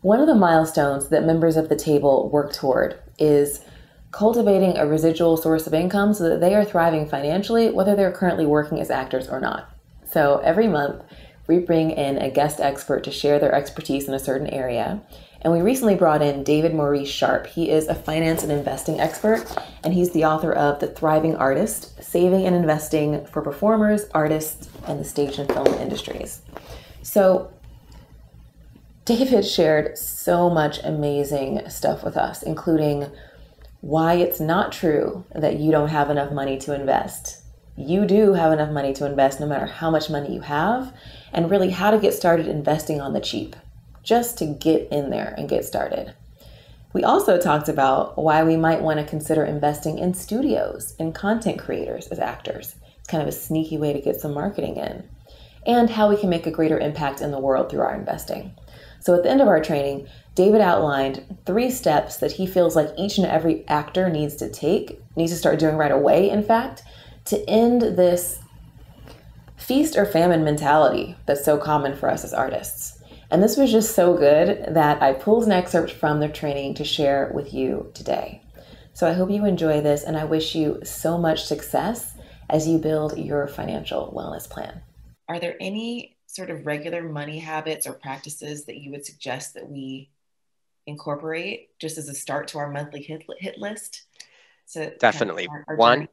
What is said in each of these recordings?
One of the milestones that members of the table work toward is cultivating a residual source of income so that they are thriving financially, whether they're currently working as actors or not. So every month, we bring in a guest expert to share their expertise in a certain area. And we recently brought in David Maurice Sharp. He is a finance and investing expert, and he's the author of The Thriving Artist, Saving and Investing for Performers, Artists, and the Stage and Film Industries. So David shared so much amazing stuff with us, including why it's not true that you don't have enough money to invest. You do have enough money to invest no matter how much money you have, and really how to get started investing on the cheap, just to get in there and get started. We also talked about why we might want to consider investing in studios and content creators as actors. It's kind of a sneaky way to get some marketing in, and how we can make a greater impact in the world through our investing. So at the end of our training, David outlined 3 steps that he feels like each and every actor needs to start doing right away, in fact, to end this feast or famine mentality that's so common for us as artists. And this was just so good that I pulled an excerpt from the training to share with you today. So I hope you enjoy this, and I wish you so much success as you build your financial wellness plan. Are there any sort of regular money habits or practices that you would suggest that we incorporate just as a start to our monthly hit list to Definitely. kind of our One, journey?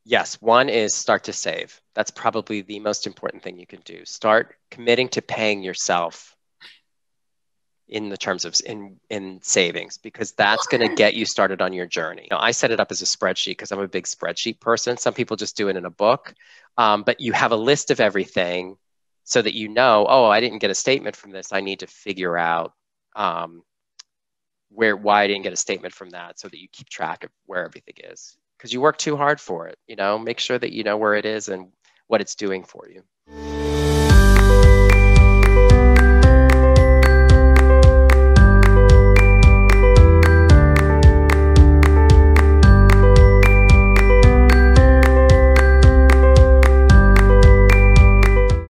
yes, one is start to save. That's probably the most important thing you can do. Start committing to paying yourself in the terms of in savings, because that's going to get you started on your journey. I set it up as a spreadsheet because I'm a big spreadsheet person. Some people just do it in a book, but you have a list of everything so that you know, oh, I didn't get a statement from this. I need to figure out why I didn't get a statement from that, so that you keep track of where everything is, because you work too hard for it. Make sure that you know where it is and what it's doing for you.